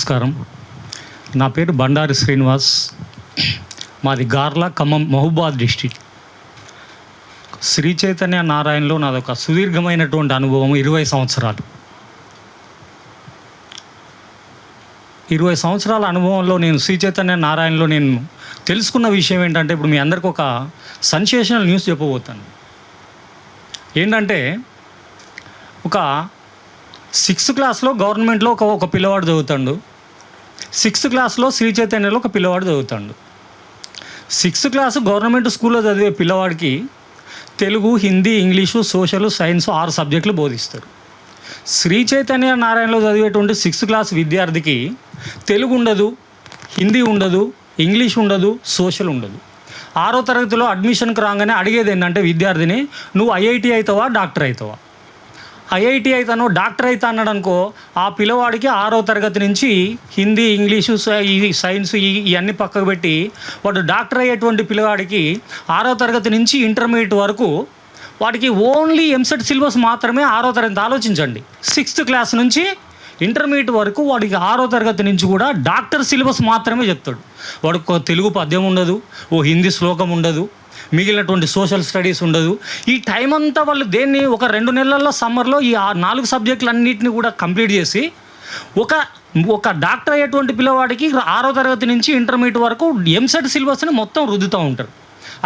నమస్కారం. నా పేరు బండారి శ్రీనివాస్. మాది గార్ల, ఖమ్మం, మహబూబాద్ డిస్టిక్. శ్రీ చైతన్య నారాయణలో నాదొక సుదీర్ఘమైనటువంటి అనుభవం 20 సంవత్సరాలు. 20 సంవత్సరాల అనుభవంలో నేను శ్రీ చైతన్య నారాయణలో నేను తెలుసుకున్న విషయం ఏంటంటే, ఇప్పుడు మీ అందరికీ ఒక సెన్సేషనల్ న్యూస్ చెప్పబోతాను. ఏంటంటే, ఒక 6th క్లాస్లో గవర్నమెంట్లో ఒక పిల్లవాడు చదువుతాడు. 6th క్లాస్లో శ్రీ చైతన్యలో ఒక పిల్లవాడు చదువుతాడు. 6th క్లాసు గవర్నమెంట్ స్కూల్లో చదివే పిల్లవాడికి Telugu, Hindi, English, social, science 6 సబ్జెక్టులు బోధిస్తారు. శ్రీ చైతన్య నారాయణలో చదివేటువంటి 6th క్లాస్ విద్యార్థికి తెలుగు ఉండదు, హిందీ ఉండదు, ఇంగ్లీష్ ఉండదు, సోషల్ ఉండదు. 6వ తరగతిలో అడ్మిషన్కి రాగానే అడిగేది ఏంటంటే విద్యార్థిని, నువ్వు ఐఐటి అవుతావా, డాక్టర్ అవుతావా? ఐఐటి అవుతాను, డాక్టర్ అవుతా అన్నాడు అనుకో, ఆ పిల్లవాడికి 6వ తరగతి నుంచి హిందీ, ఇంగ్లీషు, సైన్స్ ఇవన్నీ పక్కకు పెట్టి వాడు డాక్టర్ అయ్యేటువంటి పిల్లవాడికి 6వ తరగతి నుంచి ఇంటర్మీడియట్ వరకు వాడికి ఓన్లీ ఎంసెట్ సిలబస్ మాత్రమే 6వ తరగతి. ఆలోచించండి, 6th క్లాస్ నుంచి ఇంటర్మీడియట్ వరకు వాడికి 6వ తరగతి నుంచి కూడా డాక్టర్ సిలబస్ మాత్రమే చెప్తాడు. వాడికి తెలుగు పద్యం ఉండదు, ఓ హిందీ శ్లోకం ఉండదు, మిగిలినటువంటి సోషల్ స్టడీస్ ఉండదు. ఈ టైం అంతా వాళ్ళు దేన్ని ఒక 2 నెలల్లో సమ్మర్లో ఈ 4 సబ్జెక్టులు అన్నింటినీ కూడా కంప్లీట్ చేసి ఒక డాక్టర్ అయ్యేటువంటి పిల్లవాడికి 6వ తరగతి నుంచి ఇంటర్మీడియట్ వరకు ఎంసెట్ సిలబస్ని మొత్తం రుద్దుతూ ఉంటారు.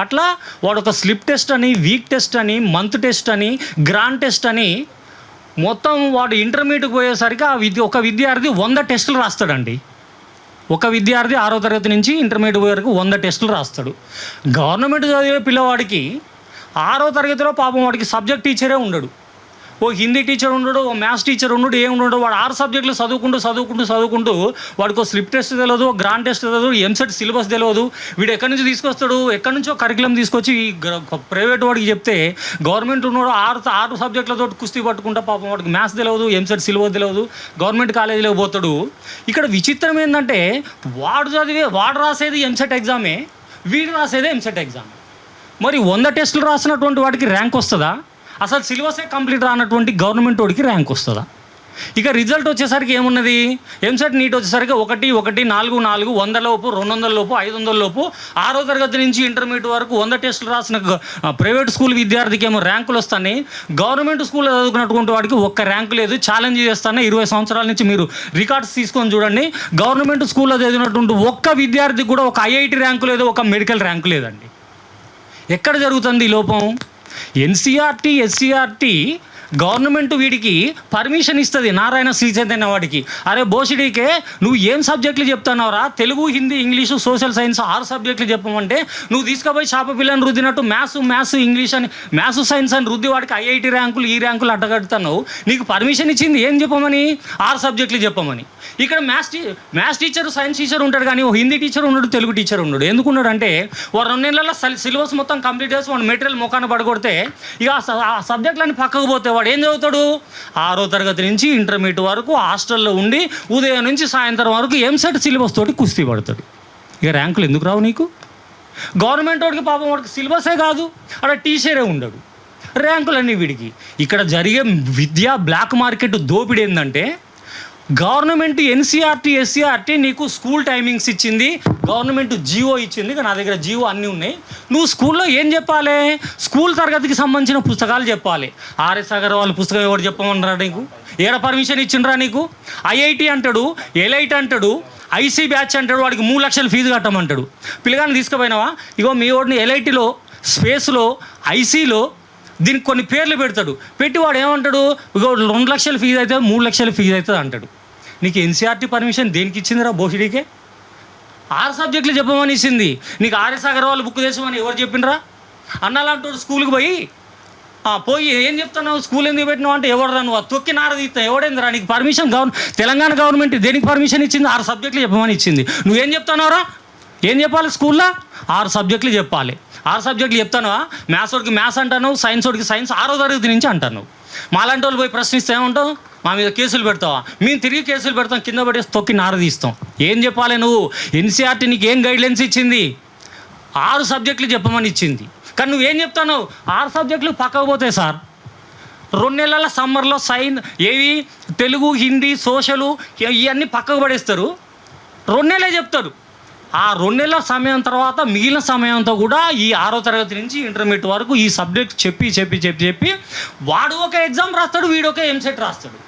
అట్లా వాడు ఒక స్లిప్ టెస్ట్ అని, వీక్ టెస్ట్ అని, మంత్ టెస్ట్ అని, గ్రాండ్ టెస్ట్ అని మొత్తం వాడు ఇంటర్మీడియట్కి పోయేసరికి ఒక విద్యార్థి 100 టెస్టులు రాస్తాడండి. ఒక విద్యార్థి 6వ తరగతి నుంచి ఇంటర్మీడియట్ వరకు 100 టెస్టులు రాస్తాడు. గవర్నమెంట్ చదివే పిల్లవాడికి 6వ తరగతిలో పాపం వాడికి సబ్జెక్ట్ టీచరే ఉండడు, ఓ హిందీ టీచర్ ఉండడు, ఓ మ్యాథ్స్ టీచర్ ఉండడు, ఏముండడు. వాడు 6 సబ్జెక్టులు చదువుకుంటూ వాడికి స్లిప్ టెస్ట్ తెలియదు, గ్రాండ్ టెస్ట్ తెలియదు, ఎంసెట్ సిలబస్ తెలియదు. వీడు ఎక్కడి నుంచి తీసుకొస్తాడు? ఎక్కడి నుంచో కరికులం తీసుకొచ్చి ప్రైవేట్ వాడికి చెప్తే గవర్నమెంట్ ఉన్నాడు 6 సబ్జెక్టులతో కుస్తీ పట్టుకుంటా పాపం వాడికి మ్యాథ్స్ తెలియదు, ఎంసెట్ సిలబస్ తెలియదు, గవర్నమెంట్ కాలేజీలో పోతాడు. ఇక్కడ విచిత్రం ఏంటంటే, వాడు రాసేది ఎంసెట్ ఎగ్జామే, వీడు రాసేదే ఎంసెట్ ఎగ్జామ్. మరి 100 టెస్టులు రాసినటువంటి వాడికి ర్యాంక్ వస్తుందా? అసలు సిలబసే కంప్లీట్ రానటువంటి గవర్నమెంట్ వాడికి ర్యాంక్ వస్తుందా? ఇక రిజల్ట్ వచ్చేసరికి ఏమున్నది? ఎంసెట్ నీట్ వచ్చేసరికి 1, 1, 4, 4, 100 లోపు, 200 లోపు, 500 లోపు. 6వ తరగతి నుంచి ఇంటర్మీడియట్ వరకు 100 టెస్టులు రాసిన ప్రైవేట్ స్కూల్ విద్యార్థికి ఏమో ర్యాంకులు వస్తాయి. గవర్నమెంట్ స్కూల్లో చదువుకున్నటువంటి వాడికి ఒక్క ర్యాంకు లేదు. ఛాలెంజ్ చేస్తాను, 20 సంవత్సరాల నుంచి మీరు రికార్డ్స్ తీసుకొని చూడండి. గవర్నమెంట్ స్కూల్లో చదివినటువంటి ఒక్క విద్యార్థికి కూడా ఒక ఐఐటి ర్యాంకు లేదు, ఒక మెడికల్ ర్యాంకు లేదండి. ఎక్కడ జరుగుతుంది ఈ లోపం? ఎన్సీఆర్టీ, ఎస్సీఆర్టీ గవర్నమెంట్ వీడికి పర్మిషన్ ఇస్తుంది నారాయణ శ్రీ చైతన్య వాడికి. అరే బోసిడీకే, నువ్వు ఏం సబ్జెక్టులు చెప్తున్నావురా? Telugu, Hindi, English, social science 6 సబ్జెక్టులు చెప్పమంటే నువ్వు తీసుకుపోయి చేప పిల్లని రుద్దినట్టు మ్యాథ్స్, ఇంగ్లీష్ అని, మ్యాథ్స్, సైన్స్ అని రుద్ది వాడికి ఐఐటి ర్యాంకులు, ఈ ర్యాంకులు అడ్డగడుతున్నావు. నీకు పర్మిషన్ ఇచ్చింది ఏం చెప్పమని? 6 సబ్జెక్టులు చెప్పమని. ఇక్కడ మ్యాథ్స్ టీచర్, సైన్స్ టీచర్ ఉంటాడు, కానీ ఓ హిందీ టీచర్ ఉన్నాడు, తెలుగు టీచర్ ఉన్నాడు. ఎందుకున్నాడు అంటే, వాడు 2 నెలల్లో సిలబస్ మొత్తం కంప్లీట్ చేసి వాడు మెటీరియల్ ముఖాన పడగొడితే ఇక ఆ సబ్జెక్టులన్నీ పక్కకు పోతే వాడు ఏం చదువుతాడు? 6వ తరగతి నుంచి ఇంటర్మీడియట్ వరకు హాస్టల్లో ఉండి ఉదయం నుంచి సాయంత్రం వరకు ఎంసెట్ సిలబస్ తోటి కుస్తీ పడతాడు. ఇక ర్యాంకులు ఎందుకు రావు నీకు? గవర్నమెంట్ వాడికి పాపం వాడికి సిలబసే కాదు, అక్కడ టీచరే ఉండడు, ర్యాంకులన్నీ వీడికి. ఇక్కడ జరిగే విద్యా బ్లాక్ మార్కెట్ దోపిడీ ఏంటంటే, గవర్నమెంట్ ఎన్సీఆర్టీ, ఎస్సీఆర్టీ నీకు స్కూల్ టైమింగ్స్ ఇచ్చింది, గవర్నమెంట్ జియో ఇచ్చింది. నా దగ్గర జియో అన్నీ ఉన్నాయి. నువ్వు స్కూల్లో ఏం చెప్పాలి? స్కూల్ తరగతికి సంబంధించిన పుస్తకాలు చెప్పాలి. ఆర్ఎస్ అగర్వాల్ పుస్తకం ఎవరు చెప్పమన్నారా నీకు? ఏడ పర్మిషన్ ఇచ్చిండ్రా నీకు? ఐఐటి అంటాడు, ఎల్ఐటి అంటాడు, ఐసీ బ్యాచ్ అంటాడు, వాడికి 3 లక్షలు ఫీజు కట్టమంటాడు. పిల్లగాన్ని తీసుకుపోయినావా? ఇగో మీ వాడిని ఎల్ఐటిలో, స్పేస్లో, ఐసీలో దీనికి కొన్ని పేర్లు పెడతాడు. పెట్టి వాడు ఏమంటాడు? ఇగో 2 లక్షల ఫీజు అవుతుంది, 3 లక్షల ఫీజు అవుతుంది అంటాడు. నీకు ఎన్సీఆర్టీ పర్మిషన్ దేనికి ఇచ్చిందిరా బోసిడీకే? 6 సబ్జెక్టులు చెప్పమని ఇచ్చింది. నీకు ఆర్ఎస్ అగర్వాల్ బుక్ తెచ్చమని ఎవరు చెప్పిండ్రా? అన్నలాంటి స్కూల్కి పోయి ఏం చెప్తున్నావు? స్కూల్ ఎందుకు పెట్టినావు అంటే, ఎవడరా నువ్వు తొక్కి నారదీస్తావు, ఎవడేందిరా నీకు పర్మిషన్? తెలంగాణ గవర్నమెంట్ దేనికి పర్మిషన్ ఇచ్చింది? 6 సబ్జెక్టులు చెప్పమని ఇచ్చింది. నువ్వేం చెప్తున్నావురా? ఏం చెప్పాలి స్కూల్లో? 6 సబ్జెక్టులు చెప్పాలి. 6 సబ్జెక్టులు చెప్తానువా? మ్యాథ్స్ వాడికి మ్యాథ్స్ అంటాను, సైన్స్ వాడికి సైన్స్ 6వ తరగతి నుంచి అంటాను. మాలాంటి వాళ్ళు పోయి ప్రశ్నిస్తే ఏమంటావు? మా మీద కేసులు పెడతావా? మేము తిరిగి కేసులు పెడతాం, కింద పడేసి తొక్కి నారదీస్తాం. ఏం చెప్పాలి నువ్వు? ఎన్సీఆర్టీ నీకు ఏం గైడ్లైన్స్ ఇచ్చింది? 6 సబ్జెక్టులు చెప్పమని ఇచ్చింది. కానీ నువ్వేం చెప్తావు? 6 సబ్జెక్టులు పక్కకు పోతాయి సార్. 2 నెలల సమ్మర్లో ఏవి తెలుగు, హిందీ, సోషలు ఇవన్నీ పక్కకు పడేస్తారు. 2 నెలలే చెప్తారు. ఆ 2 నెలల సమయం తర్వాత మిగిలిన సమయంతో కూడా ఈ 6వ తరగతి నుంచి ఇంటర్మీడియట్ వరకు ఈ సబ్జెక్ట్ చెప్పి వాడు ఒక ఎగ్జామ్ రాస్తాడు, వీడు ఒక ఎంసెట్ రాస్తాడు.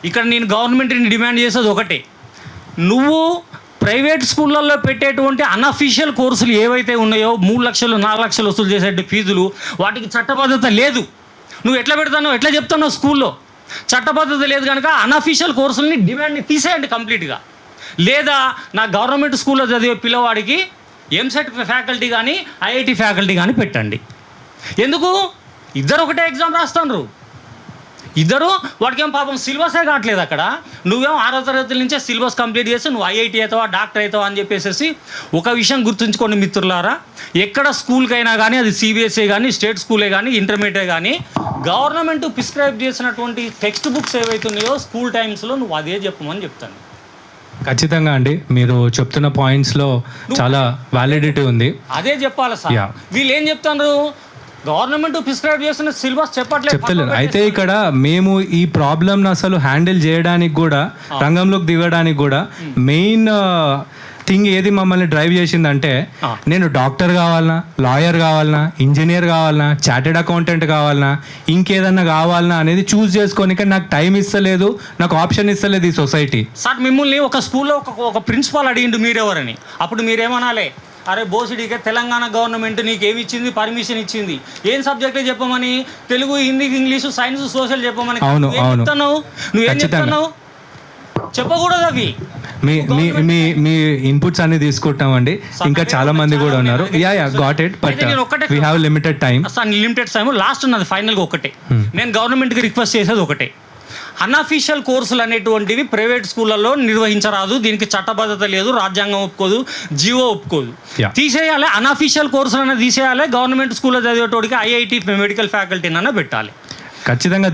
ఇక్కడ నేను గవర్నమెంట్ని డిమాండ్ చేసేది ఒకటే, నువ్వు ప్రైవేట్ స్కూళ్ళల్లో పెట్టేటువంటి అన్అఫీషియల్ కోర్సులు ఏవైతే ఉన్నాయో 3 లక్షలు 4 లక్షలు వసూలు చేసే ఫీజులు, వాటికి చట్టబద్ధత లేదు. నువ్వు ఎట్లా పెడతావు, ఎట్లా చెప్తున్నావు? స్కూల్లో చట్టబద్ధత లేదు కనుక అన్అఫీషియల్ కోర్సులని డిమాండ్ని తీసేయండి కంప్లీట్గా. లేదా నా గవర్నమెంట్ స్కూల్లో చదివే పిల్లవాడికి ఎంసెట్ ఫ్యాకల్టీ కానీ ఐఐటి ఫ్యాకల్టీ కానీ పెట్టండి. ఎందుకు? ఇద్దరు ఒకటే ఎగ్జామ్ రాస్తున్నారు. ఇద్దరు వాడికేం పాపం సిలబసే కావట్లేదు. అక్కడ నువ్వేమో 6వ తరగతి నుంచే సిలబస్ కంప్లీట్ చేసి నువ్వు ఐఐటి అవుతావా, డాక్టర్ అవుతావా అని చెప్పేసి. ఒక విషయం గుర్తుంచుకోండి మిత్రులారా, ఎక్కడ స్కూల్కైనా కానీ, అది సిబిఎస్ఈ కానీ, స్టేట్ స్కూలే కానీ, ఇంటర్మీడియట్ కానీ, గవర్నమెంట్ ప్రిస్క్రైబ్ చేసినటువంటి టెక్స్ట్ బుక్స్ ఏవైతున్నాయో స్కూల్ టైమ్స్లో నువ్వు అదే చెప్పమని చెప్తాను. ఖచ్చితంగా అండి, మీరు చెప్తున్న పాయింట్స్లో చాలా వ్యాలిడిటీ ఉంది. అదే చెప్పాలి సార్. వీళ్ళు ఏం చెప్తారు, గవర్నమెంట్ ప్రిస్క్రైబ్ చేస్తున్న సిలబస్ చెప్తలేదు. అయితే ఇక్కడ మేము ఈ ప్రాబ్లమ్ని అసలు హ్యాండిల్ చేయడానికి కూడా, రంగంలోకి దిగడానికి కూడా మెయిన్ థింగ్ ఏది మమ్మల్ని డ్రైవ్ చేసిందంటే, నేను డాక్టర్ కావాలన్నా, లాయర్ కావాలన్నా, ఇంజనీర్ కావాలన్నా, చార్టెడ్ అకౌంటెంట్ కావాలన్నా, ఇంకేదన్నా కావాలన్నా అనేది చూస్ చేసుకోనిక నాకు టైం ఇస్తలేదు, నాకు ఆప్షన్ ఇస్తలేదు ఈ సొసైటీ. సార్ మిమ్మల్ని ఒక స్కూల్లో ఒక ప్రిన్సిపాల్ అడిగిండు మీరెవరని, అప్పుడు మీరేమనాలి, అరే బోసిడీకే తెలంగాణ గవర్నమెంట్ నీకు ఏమి ఇచ్చింది, పర్మిషన్ ఇచ్చింది, ఏం సబ్జెక్టే చెప్పమని, Telugu, Hindi, English, science, social చెప్పమని. నువ్వేం చెప్తున్నావు? చెప్పకూడదు అవి. మీ ఇన్పుట్స్ అన్ని తీసుకుంటామండి. ఇంకా చాలా మంది కూడా ఉన్నారు. Got it, but we have limited time. Limited time last ఉన్నది. ఫైనల్గా ఒకటే నేను గవర్నమెంట్కి రిక్వెస్ట్ చేసేది ఒకటే, అన్అఫీషియల్ కోర్సులు అనేటువంటివి ప్రైవేట్ స్కూళ్ళల్లో నిర్వహించరాదు. దీనికి చట్టబద్ధత లేదు, రాజ్యాంగం ఒప్పుకోదు, జీవో ఒప్పుకోదు. తీసేయాలి, అన్అఫీషియల్ కోర్సులు అనేది తీసేయాలి. గవర్నమెంట్ స్కూల్లో చదివేటోడికి ఐఐటి మెడికల్ ఫ్యాకల్టీనైనా పెట్టాలి. ఖచ్చితంగా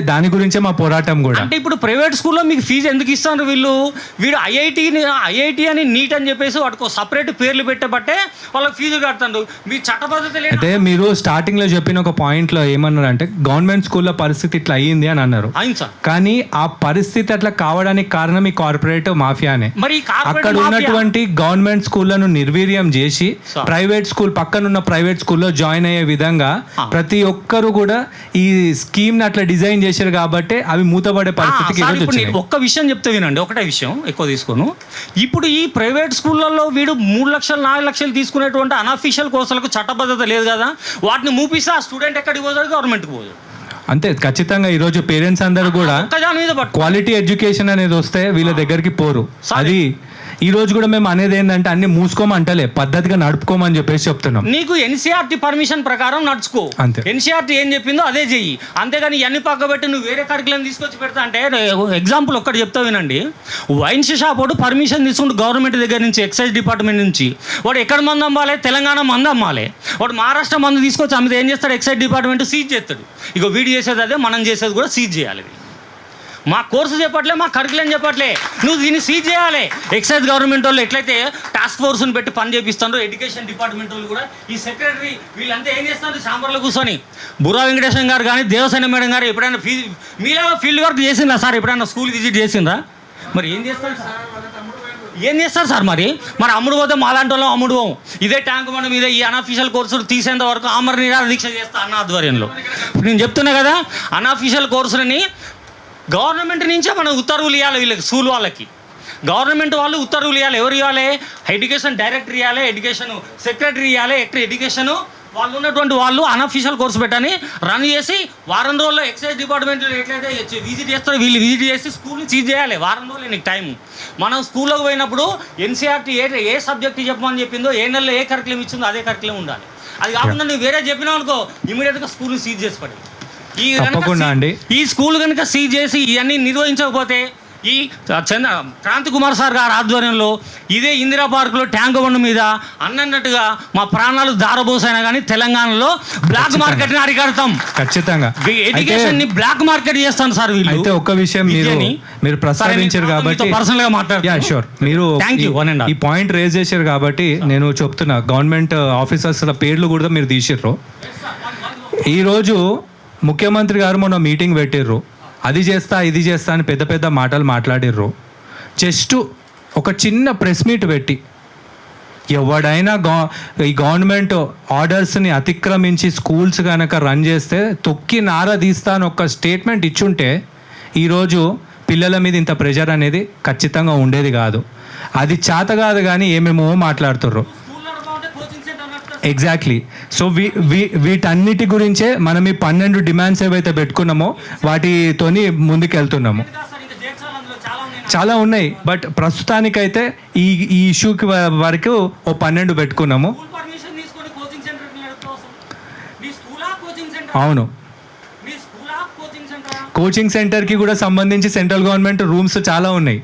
దాని గురించే మా పోరాటం కూడా. అంటే ఇప్పుడు ప్రైవేట్ స్కూల్లో మీకు ఫీజు ఎందుకు ఇస్తారు వీడు ఐఐటి అని నీట్ అని చెప్పేసి వాటికి సపరేట్ పేర్లు పెట్టబట్టే వాళ్ళకి ఫీజు కడతారు. మీ చట్టబద్ధత లేదు. అంటే మీరు స్టార్టింగ్ లో చెప్పిన ఒక పాయింట్ లో ఏమన్నారు అంటే, గవర్నమెంట్ స్కూల్లో పరిస్థితి ఇట్లా అయ్యింది అని అన్నారు. కానీ ఆ పరిస్థితి అట్లా కావడానికి కారణం ఈ కార్పొరేట్ మాఫియానే. మరి అక్కడ ఉన్నటువంటి గవర్నమెంట్ స్కూళ్లను నిర్వీర్యం చేసి ప్రైవేట్ స్కూల్ పక్కనున్న ప్రైవేట్ స్కూల్లో జాయిన్ అయ్యే విధంగా ప్రతి ఒక్కరు కూడా ఈ స్కీమ్ ని అట్లా డిజైన్ చేశారు కాబట్టి అవి మూతపడే పరిస్థితికి. ఒక్క విషయం చెప్తే వినండి, ఒకటే విషయం, ఎక్కువ తీసుకోను. ఇప్పుడు ఈ ప్రైవేట్ స్కూళ్ళల్లో వీడు 3 లక్షలు 4 లక్షలు తీసుకునేటువంటి అన్అఫీషియల్ కోర్సులకు చట్టబద్ధత లేదు కదా, వాటిని మూపిస్తే ఆ స్టూడెంట్ ఎక్కడికి పోతాడు, గవర్నమెంట్కి పోతాడు. అంతే. ఖచ్చితంగా ఈరోజు పేరెంట్స్ అందరూ కూడా క్వాలిటీ ఎడ్యుకేషన్ అనేది వస్తే వీళ్ళ దగ్గరికి పోరు. అది ఈ రోజు కూడా మేము అనేది ఏంటంటే, అన్ని మూసుకోమంటలే, పద్ధతిగా నడుపుకోమని చెప్పేసి చెప్తున్నాం. నీకు ఎన్సీఆర్టీ పర్మిషన్ ప్రకారం నడుచుకో, అంతే. ఎన్సీఆర్టీ ఏం చెప్పిందో అదే చెయ్యి, అంతేగాని ఇవన్నీ పక్క పెట్టి నువ్వు వేరే కరికులం తీసుకొచ్చి పెడతా అంటే. ఎగ్జాంపుల్ ఒక్కటి చెప్తా వినండి, వైన్స్ షాప్ వాడు పర్మిషన్ తీసుకుంటూ గవర్నమెంట్ దగ్గర నుంచి, ఎక్సైజ్ డిపార్ట్మెంట్ నుంచి, వాడు ఎక్కడ మందు అమ్మాలి, తెలంగాణ మందు అమ్మాలి. వాడు మహారాష్ట్ర మందు తీసుకొచ్చి అమ్మితే ఏం చేస్తాడు, ఎక్సైజ్ డిపార్ట్మెంట్ సీజ్ చేస్తాడు. ఇక వీడు చేసేది అదే, మనం చేసేది కూడా సీజ్ చేయాలి. మా కోర్సు చెప్పట్లే, మా కరికులం చెప్పట్లే, నువ్వు దీన్ని సీజ్ చేయాలి. ఎక్సైజ్ గవర్నమెంట్ వాళ్ళు ఎట్లయితే టాస్క్ ఫోర్స్ని పెట్టి పని చేపిస్తారో, ఎడ్యుకేషన్ డిపార్ట్మెంట్ వాళ్ళు కూడా ఈ సెక్రటరీ వీళ్ళంతా ఏం చేస్తారు, ఛాంబర్లో కూర్చొని. బుర్రా వెంకటేశ్వర గారు కానీ, దేవసేన మేడం గారు ఎప్పుడైనా మీలాగా ఫీల్డ్ వర్క్ చేసిందా సార్? ఎప్పుడైనా స్కూల్ విజిట్ చేసిందా? మరి ఏం చేస్తారు సార్? ఏం చేస్తారు సార్? మరి అమ్ముడు పోతే మాలాంటి వాళ్ళం అమ్ముడు పోం. ఇదే ట్యాంక్ మన మీద ఈ అన్అఫీషియల్ కోర్సులు తీసేంత వరకు ఆమర నిరాహార దీక్ష చేస్తా అన్న ఆధ్వర్యంలో. నేను చెప్తున్నా కదా, అన్అఫీషియల్ కోర్సులని గవర్నమెంట్ నుంచే మనం ఉత్తర్వులు ఇవ్వాలి. వీళ్ళకి స్కూల్ వాళ్ళకి గవర్నమెంట్ వాళ్ళు ఉత్తర్వులు ఇవ్వాలి. ఎవరు ఇవ్వాలి? ఎడ్యుకేషన్ డైరెక్టర్ ఇవ్వాలి, ఎడ్యుకేషన్ సెక్రటరీ ఇవ్వాలి, ఎడ్యుకేషన్ వాళ్ళు ఉన్నటువంటి వాళ్ళు అన్అఫీషియల్ కోర్సు పెట్టని రన్ చేసి వారం రోజుల్లో ఎక్సైజ్ డిపార్ట్మెంట్ ఎట్లయితే విజిట్ చేస్తారో వీళ్ళు విజిట్ చేసి స్కూల్ని సీజ్ చేయాలి. వారం రోజులు నీకు టైం. మనం స్కూల్లోకి పోయినప్పుడు ఎన్సీఆర్టీ ఏ సబ్జెక్ట్ చెప్పమని చెప్పిందో, ఏ నెలలో ఏ కరికులం ఇచ్చిందో అదే కరికులం ఉండాలి. అది కాకుండా నువ్వు వేరే చెప్పినావు అనుకో, ఇమీడియట్గా స్కూల్ని సీజ్ చేసి పడి. ఈ స్కూల్ కనుక సీజ్ చేసి ఇవన్నీ నిర్వహించకపోతే, ఈ క్రాంతి కుమార్ సార్ గారి ఆధ్వర్యంలో ఇదే ఇందిరా పార్కులో ట్యాంక్ బండ్ మీద అన్నట్టుగా మా ప్రాణాలు దారబోసైనా కానీ తెలంగాణలో బ్లాక్ మార్కెట్ ని అరికడతాం. ఖచ్చితంగా ఎడ్యుకేషన్ ని బ్లాక్ మార్కెట్ చేస్తాను సార్ వీళ్ళు. అయితే ఒక్క విషయం మీరు ప్రస్తావించారు కాబట్టి పర్సనల్ గా మాట్లాడుతున్నా. షూర్, మీరు ఈ పాయింట్ రేజ్ చేశారు కాబట్టి నేను చెప్తున్నా, గవర్నమెంట్ ఆఫీసర్స్ పేర్లు కూడా మీరు తీసిర్రు. ఈరోజు ముఖ్యమంత్రి గారు మొన్న మీటింగ్ పెట్టిర్రు, అది చేస్తా ఇది చేస్తా అని పెద్ద పెద్ద మాటలు మాట్లాడిర్రు. జస్ట్ ఒక చిన్న ప్రెస్ మీట్ పెట్టి ఎవడైనా ఈ గవర్నమెంట్ ఆర్డర్స్ని అతిక్రమించి స్కూల్స్ కనుక రన్ చేస్తే తొక్కి నార తీస్తా అని ఒక స్టేట్మెంట్ ఇచ్చుంటే ఈరోజు పిల్లల మీద ఇంత ప్రెషర్ అనేది ఖచ్చితంగా ఉండేది కాదు. అది చేత కాదు కానీ ఏమేమో మాట్లాడుతుర్రు. ఎగ్జాక్ట్లీ. సో వీటన్నిటి గురించే మనం ఈ 12 డిమాండ్స్ ఏవైతే పెట్టుకున్నామో వాటితోని ముందుకెళ్తున్నాము. చాలా ఉన్నాయి, బట్ ప్రస్తుతానికైతే ఈ ఈ ఇష్యూకి వరకు ఓ 12 పెట్టుకున్నాము. అవును, కోచింగ్ సెంటర్కి కూడా సంబంధించి సెంట్రల్ గవర్నమెంట్ రూమ్స్ చాలా ఉన్నాయి.